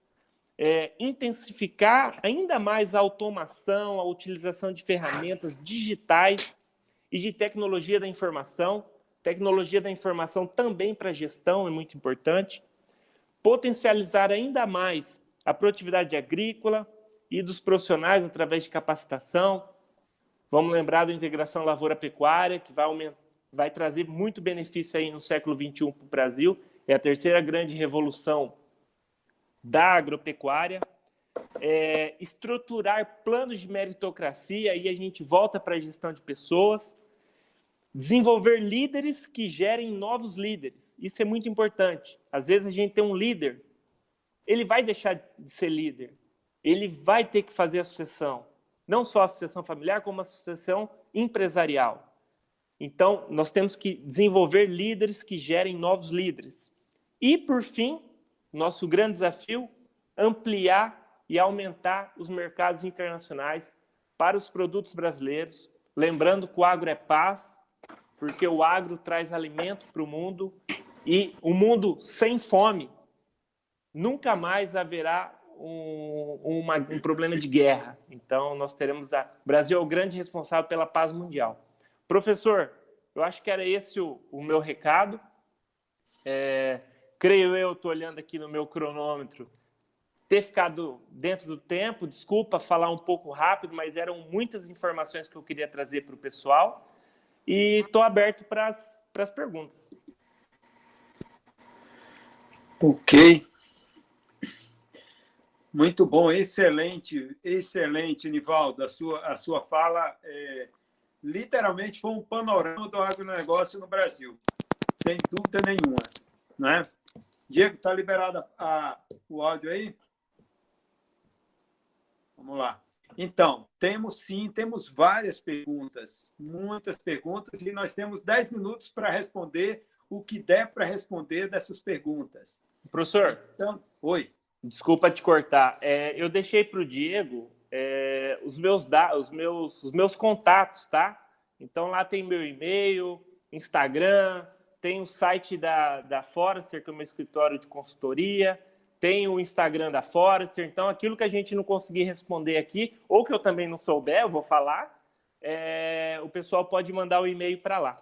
Intensificar ainda mais a automação, a utilização de ferramentas digitais e de tecnologia da informação. Tecnologia da informação também para gestão é muito importante. Potencializar ainda mais a produtividade agrícola e dos profissionais através de capacitação. Vamos lembrar da integração lavoura-pecuária, que vai trazer muito benefício aí no século XXI para o Brasil. É a terceira grande revolução da agropecuária. Estruturar planos de meritocracia, aí a gente volta para a gestão de pessoas. Desenvolver líderes que gerem novos líderes. Isso é muito importante. Às vezes a gente tem um líder, ele vai deixar de ser líder. Ele vai ter que fazer a sucessão. Não só a sucessão familiar, como a sucessão empresarial. Então, nós temos que desenvolver líderes que gerem novos líderes. E, por fim, nosso grande desafio, ampliar e aumentar os mercados internacionais para os produtos brasileiros. Lembrando que o agro é paz, porque o agro traz alimento para o mundo, e um mundo sem fome, nunca mais haverá um problema de guerra. Então, nós teremos... O Brasil é o grande responsável pela paz mundial. Professor, eu acho que era esse o meu recado. Creio eu, estou olhando aqui no meu cronômetro, ter ficado dentro do tempo. Desculpa falar um pouco rápido, mas eram muitas informações que eu queria trazer para o pessoal. E estou aberto para as perguntas. Ok. Muito bom, excelente, excelente, Nivaldo. A sua fala literalmente foi um panorama do agronegócio no Brasil, sem dúvida nenhuma. Né? Diego, está liberado o áudio aí? Vamos lá. Então, temos várias perguntas, muitas perguntas, e nós temos 10 minutos para responder o que der para responder dessas perguntas. Professor, então, oi. Desculpa te cortar. Eu deixei para o Diego os meus contatos, tá? Então, lá tem meu e-mail, Instagram, tem o site da Forester, que é o meu escritório de consultoria, tem o Instagram da Forester. Então, aquilo que a gente não conseguir responder aqui, ou que eu também não souber, eu vou falar, o pessoal pode mandar o e-mail para lá.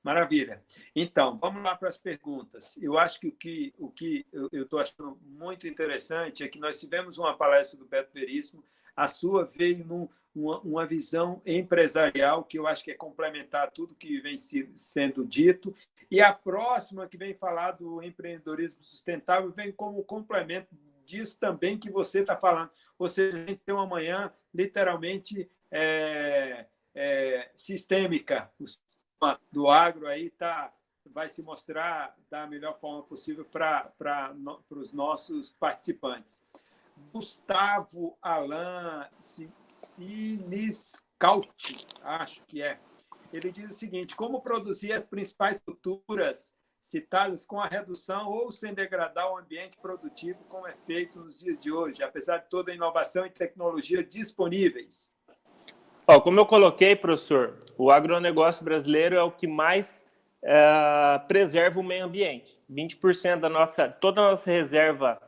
Maravilha. Então, vamos lá para as perguntas. Eu acho que o que eu estou achando muito interessante é que nós tivemos uma palestra do Beto Veríssimo, a sua veio numa visão empresarial, que eu acho que é complementar tudo que vem sendo dito, e a próxima, que vem falar do empreendedorismo sustentável, vem como complemento disso também que você está falando. Ou seja, a gente tem uma manhã literalmente sistêmica. Do agro aí vai se mostrar da melhor forma possível para os nossos participantes. Gustavo Alain Siniscauti, acho que é. Ele diz o seguinte: como produzir as principais culturas citadas com a redução ou sem degradar o ambiente produtivo, como é feito nos dias de hoje, apesar de toda a inovação e tecnologia disponíveis? Como eu coloquei, professor, o agronegócio brasileiro é o que mais preserva o meio ambiente. 20% toda a nossa reserva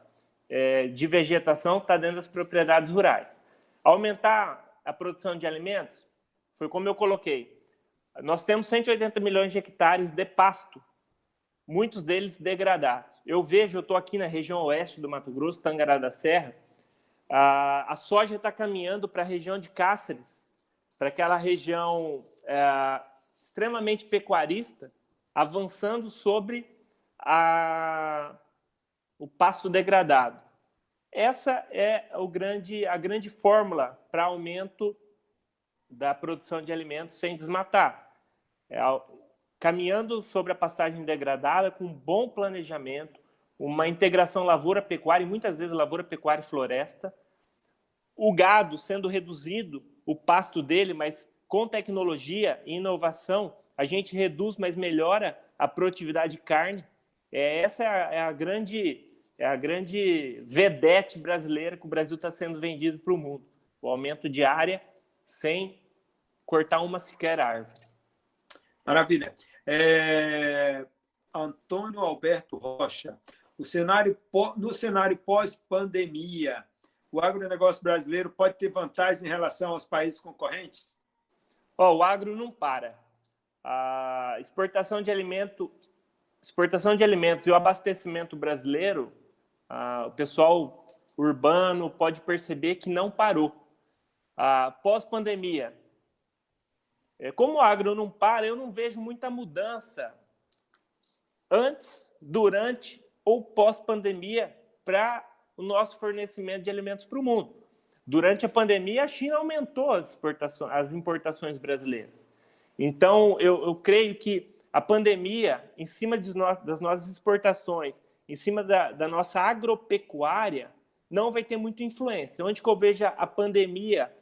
de vegetação está dentro das propriedades rurais. Aumentar a produção de alimentos foi como eu coloquei. Nós temos 180 milhões de hectares de pasto, muitos deles degradados. Eu estou aqui na região oeste do Mato Grosso, Tangará da Serra, a soja está caminhando para a região de Cáceres, para aquela região extremamente pecuarista, avançando sobre o pasto degradado. Essa é a grande fórmula para aumento da produção de alimentos sem desmatar. Caminhando sobre a pastagem degradada, com um bom planejamento, uma integração lavoura-pecuária, e muitas vezes lavoura-pecuária e floresta, o gado sendo reduzido, o pasto dele, mas com tecnologia e inovação, a gente reduz, mas melhora a produtividade de carne. Essa é a grande vedete brasileira que o Brasil está sendo vendido para o mundo. O aumento de área sem cortar uma sequer árvore. Maravilha. Antônio Alberto Rocha, no cenário pós-pandemia, o agronegócio brasileiro pode ter vantagem em relação aos países concorrentes? O agro não para. A exportação de alimentos e o abastecimento brasileiro, o pessoal urbano pode perceber que não parou. Pós-pandemia, como o agro não para, eu não vejo muita mudança antes, durante ou pós-pandemia para o nosso fornecimento de alimentos para o mundo. Durante a pandemia, a China aumentou as importações brasileiras. Então, eu creio que a pandemia, em cima das nossas exportações, em cima da nossa agropecuária, não vai ter muita influência. Onde que eu vejo a pandemia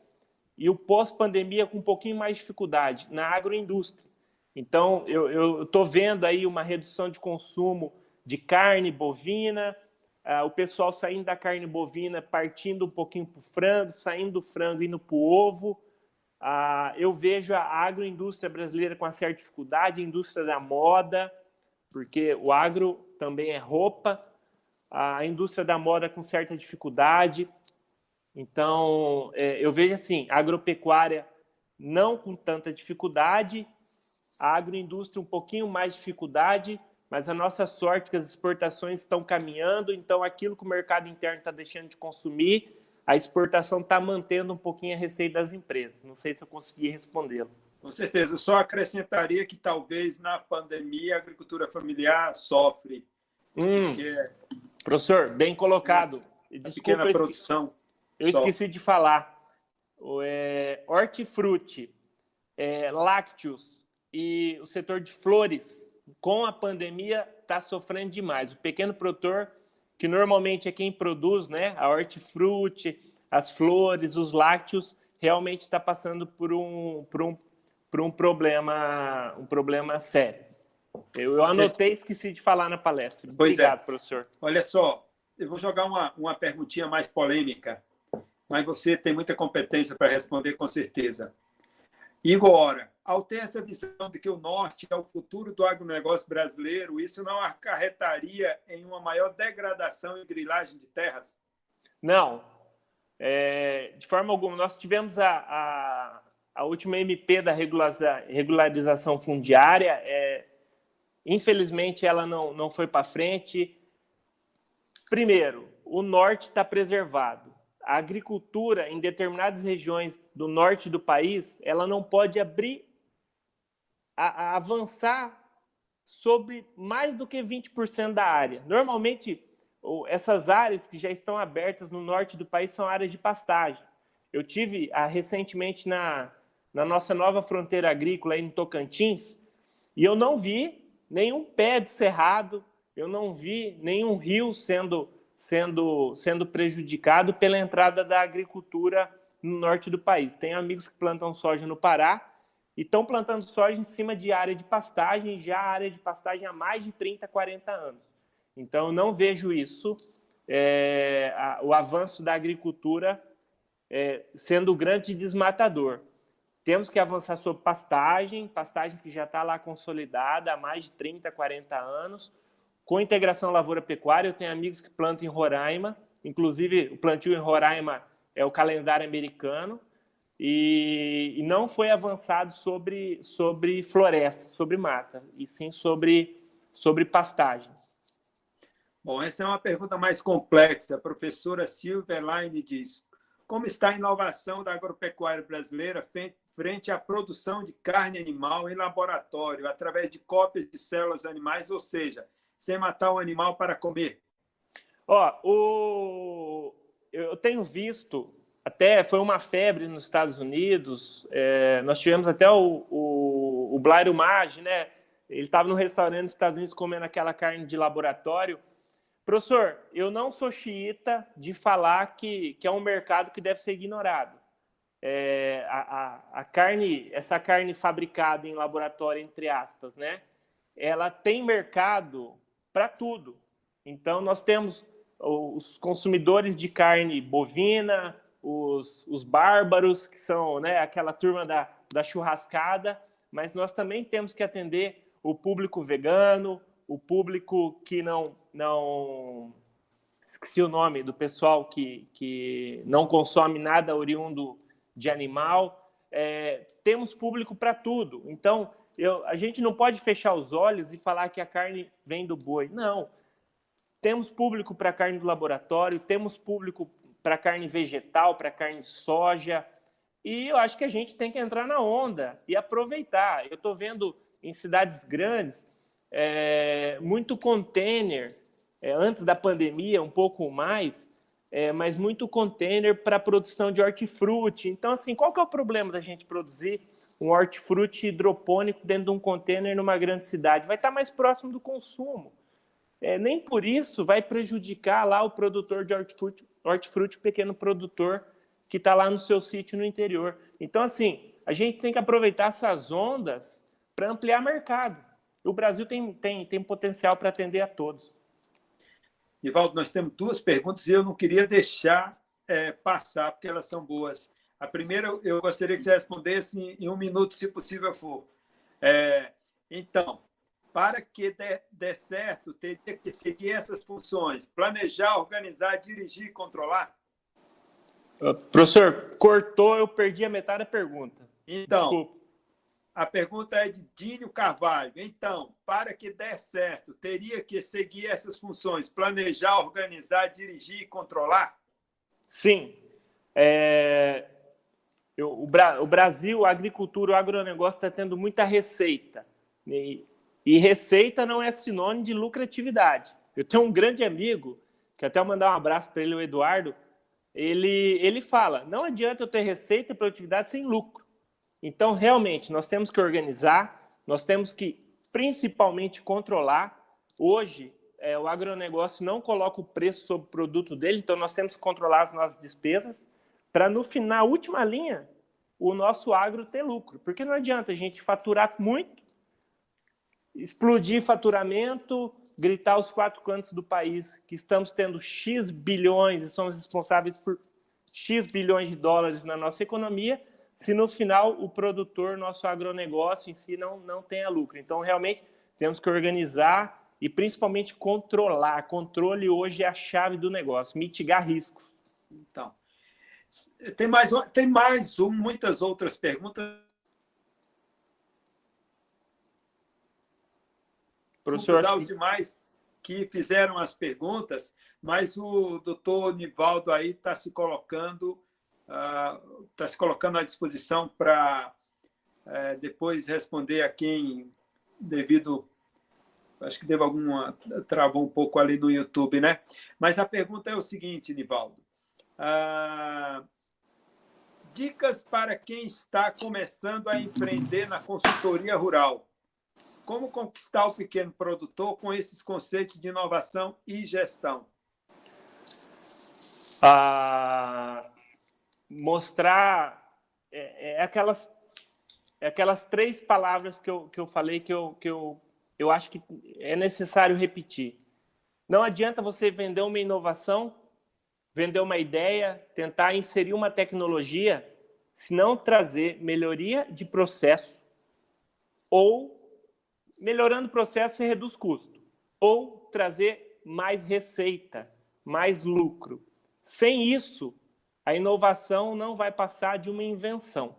e o pós-pandemia com um pouquinho mais de dificuldade? Na agroindústria. Então, eu estou vendo aí uma redução de consumo de carne bovina, o pessoal saindo da carne bovina, partindo um pouquinho para o frango, saindo do frango e indo para o ovo. Eu vejo a agroindústria brasileira com uma certa dificuldade, a indústria da moda, porque o agro também é roupa, a indústria da moda com certa dificuldade. Então, eu vejo assim, a agropecuária não com tanta dificuldade, a agroindústria um pouquinho mais de dificuldade, mas a nossa sorte é que as exportações estão caminhando, então aquilo que o mercado interno está deixando de consumir, a exportação está mantendo um pouquinho a receita das empresas. Não sei se eu consegui respondê-lo. Com certeza. Eu só acrescentaria que talvez na pandemia a agricultura familiar sofre. Professor, bem colocado. Desculpa, pequena produção. Eu esqueci de falar. Hortifruti, lácteos e o setor de flores, com a pandemia, está sofrendo demais. O pequeno produtor, que normalmente é quem produz, né, a hortifruti, as flores, os lácteos, realmente está passando por um problema sério. Eu anotei e esqueci de falar na palestra. Obrigado, professor. Olha só, eu vou jogar uma perguntinha mais polêmica, mas você tem muita competência para responder com certeza. Igor, ao ter essa visão de que o norte é o futuro do agronegócio brasileiro, isso não acarretaria em uma maior degradação e grilagem de terras? Não, de forma alguma. Nós tivemos a última MP da regularização fundiária, infelizmente ela não foi para frente. Primeiro, o norte está preservado. A agricultura em determinadas regiões do norte do país, ela não pode avançar sobre mais do que 20% da área. Normalmente, essas áreas que já estão abertas no norte do país são áreas de pastagem. Eu tive recentemente na nossa nova fronteira agrícola aí no Tocantins, e eu não vi nenhum pé de cerrado, eu não vi nenhum rio sendo prejudicado pela entrada da agricultura no norte do país. Tenho amigos que plantam soja no Pará e estão plantando soja em cima de área de pastagem, já área de pastagem há mais de 30, 40 anos. Então, eu não vejo isso, o avanço da agricultura sendo o grande desmatador. Temos que avançar sobre pastagem que já está lá consolidada há mais de 30, 40 anos, com integração lavoura-pecuária. Eu tenho amigos que plantam em Roraima, inclusive o plantio em Roraima é o calendário americano, e não foi avançado sobre floresta, sobre mata, e sim sobre pastagem. Bom, essa é uma pergunta mais complexa. A professora Silvia Elaine diz: como está a inovação da agropecuária brasileira frente à produção de carne animal em laboratório, através de cópias de células animais, ou seja, sem matar o animal para comer? Eu tenho visto, até foi uma febre nos Estados Unidos, nós tivemos até o Blairo Maggi, né? Ele estava no restaurante nos Estados Unidos comendo aquela carne de laboratório. Professor, eu não sou xiita de falar que é um mercado que deve ser ignorado. Essa carne fabricada em laboratório, entre aspas, né? Ela tem mercado para tudo. Então, nós temos os consumidores de carne bovina, os bárbaros, que são, né, aquela turma da churrascada, mas nós também temos que atender o público vegano, o público que não esqueci o nome do pessoal que não consome nada oriundo de animal. Temos público para tudo. Então, a gente não pode fechar os olhos e falar que a carne vem do boi. Não. Temos público para carne do laboratório, temos público para carne vegetal, para carne de soja, e eu acho que a gente tem que entrar na onda e aproveitar. Eu estou vendo em cidades grandes muito container, antes da pandemia, um pouco mais, mas muito container para produção de hortifruti. Então, assim, qual que é o problema da gente produzir um hortifruti hidropônico dentro de um container numa grande cidade? Vai estar mais próximo do consumo. Nem por isso vai prejudicar lá o produtor de hortifruti, o pequeno produtor que está lá no seu sítio no interior. Então, assim, a gente tem que aproveitar essas ondas para ampliar mercado. O Brasil tem potencial para atender a todos. Nivaldo, nós temos duas perguntas e eu não queria deixar passar, porque elas são boas. A primeira, eu gostaria que você respondesse em 1 minuto, se possível for. Então, para que dê certo, teria que seguir essas funções: planejar, organizar, dirigir e controlar? Professor, cortou, eu perdi a metade da pergunta. Então, desculpa. A pergunta é de Dínio Carvalho. Então, para que der certo, teria que seguir essas funções: planejar, organizar, dirigir e controlar? Sim. O Brasil, a agricultura, o agronegócio está tendo muita receita. E receita não é sinônimo de lucratividade. Eu tenho um grande amigo, que até eu mandar um abraço para ele, o Eduardo, ele fala, não adianta eu ter receita e produtividade sem lucro. Então, realmente, nós temos que organizar, nós temos que, principalmente, controlar. Hoje, o agronegócio não coloca o preço sobre o produto dele, então nós temos que controlar as nossas despesas para, no final, na última linha, o nosso agro ter lucro. Porque não adianta a gente faturar muito, explodir faturamento, gritar aos 4 cantos do país que estamos tendo X bilhões e somos responsáveis por X bilhões de dólares na nossa economia, se no final o produtor, nosso agronegócio em si não tenha lucro. Então, realmente, temos que organizar e principalmente controlar. Controle hoje é a chave do negócio, mitigar riscos. Então, tem muitas outras perguntas. Professor, os demais que fizeram as perguntas, mas o doutor Nivaldo aí está se colocando à disposição para depois responder a quem, devido, acho que travou um pouco ali no YouTube, né? Mas a pergunta é o seguinte, Nivaldo: dicas para quem está começando a empreender na consultoria rural. Como conquistar o pequeno produtor com esses conceitos de inovação e gestão? Mostrar aquelas 3 palavras que eu falei que eu acho que é necessário repetir. Não adianta você vender uma inovação, vender uma ideia, tentar inserir uma tecnologia, se não trazer melhoria de processo, ou melhorando o processo você reduz custo, ou trazer mais receita, mais lucro. Sem isso, a inovação não vai passar de uma invenção.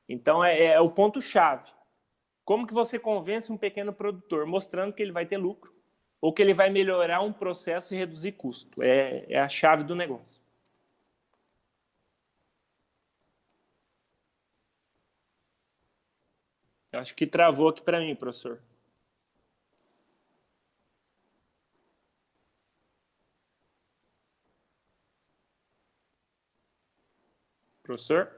Então, é o ponto-chave. Como que você convence um pequeno produtor? Mostrando que ele vai ter lucro, ou que ele vai melhorar um processo e reduzir custo. É a chave do negócio. Eu acho que travou aqui para mim, professor. Professor?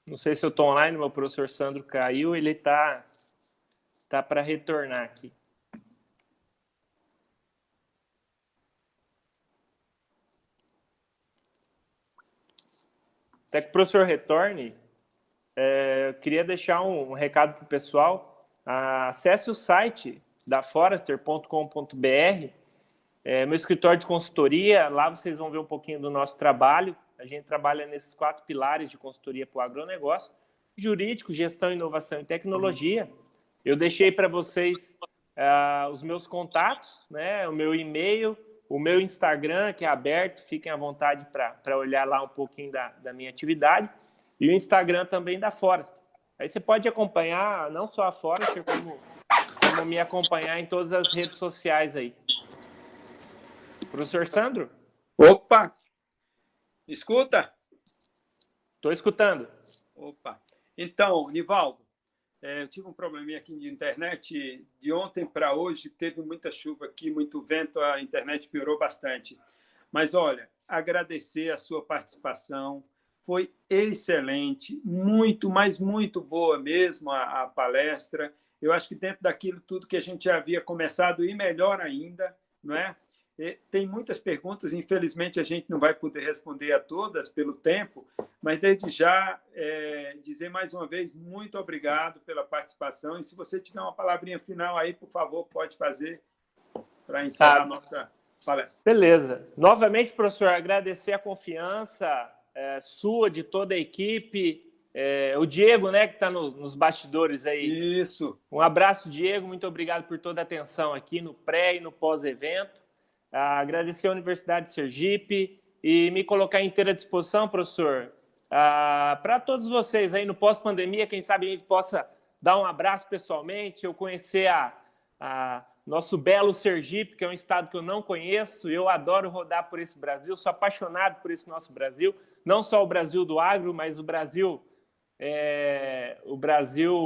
Não sei se eu estou online, meu professor Sandro caiu, ele tá para retornar aqui. Até que o professor retorne, eu queria deixar um recado para o pessoal. Acesse o site da forrester.com.br, meu escritório de consultoria. Lá vocês vão ver um pouquinho do nosso trabalho. A gente trabalha nesses 4 pilares de consultoria para o agronegócio: jurídico, gestão, inovação e tecnologia. Eu deixei para vocês os meus contatos, né, o meu e-mail, o meu Instagram, que é aberto, fiquem à vontade para olhar lá um pouquinho da minha atividade, e o Instagram também da Forrester. Aí você pode acompanhar não só a Forrester, como me acompanhar em todas as redes sociais aí. Professor Sandro? Opa! Escuta? Estou escutando. Opa! Então, Nivaldo, eu tive um probleminha aqui de internet. De ontem para hoje teve muita chuva aqui, muito vento, a internet piorou bastante. Mas, olha, agradecer a sua participação. Foi excelente, muito, mas muito boa mesmo a palestra. Eu acho que dentro daquilo tudo que a gente já havia começado, e melhor ainda, não é? Tem muitas perguntas, infelizmente a gente não vai poder responder a todas pelo tempo, mas desde já dizer mais uma vez muito obrigado pela participação, e se você tiver uma palavrinha final aí, por favor, pode fazer para encerrar a nossa palestra. Beleza. Novamente, professor, agradecer a confiança sua, de toda a equipe, o Diego, né, que está nos bastidores aí. Isso. Um abraço, Diego, muito obrigado por toda a atenção aqui no pré e no pós-evento. Agradecer à Universidade de Sergipe e me colocar à inteira disposição, professor, para todos vocês aí no pós-pandemia, quem sabe a gente possa dar um abraço pessoalmente, eu conhecer nosso belo Sergipe, que é um estado que eu não conheço. Eu adoro rodar por esse Brasil, sou apaixonado por esse nosso Brasil, não só o Brasil do agro, mas o Brasil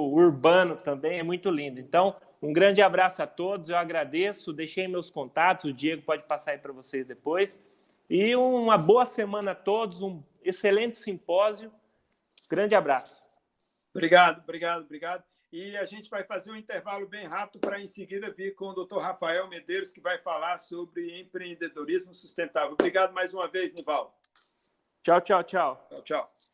urbano também, é muito lindo. Então, um grande abraço a todos, eu agradeço, deixei meus contatos, o Diego pode passar aí para vocês depois. E uma boa semana a todos, um excelente simpósio. Grande abraço. Obrigado, obrigado, obrigado. E a gente vai fazer um intervalo bem rápido para, em seguida, vir com o Dr. Rafael Medeiros, que vai falar sobre empreendedorismo sustentável. Obrigado mais uma vez, Nivaldo. Tchau, tchau, tchau. Tchau, tchau.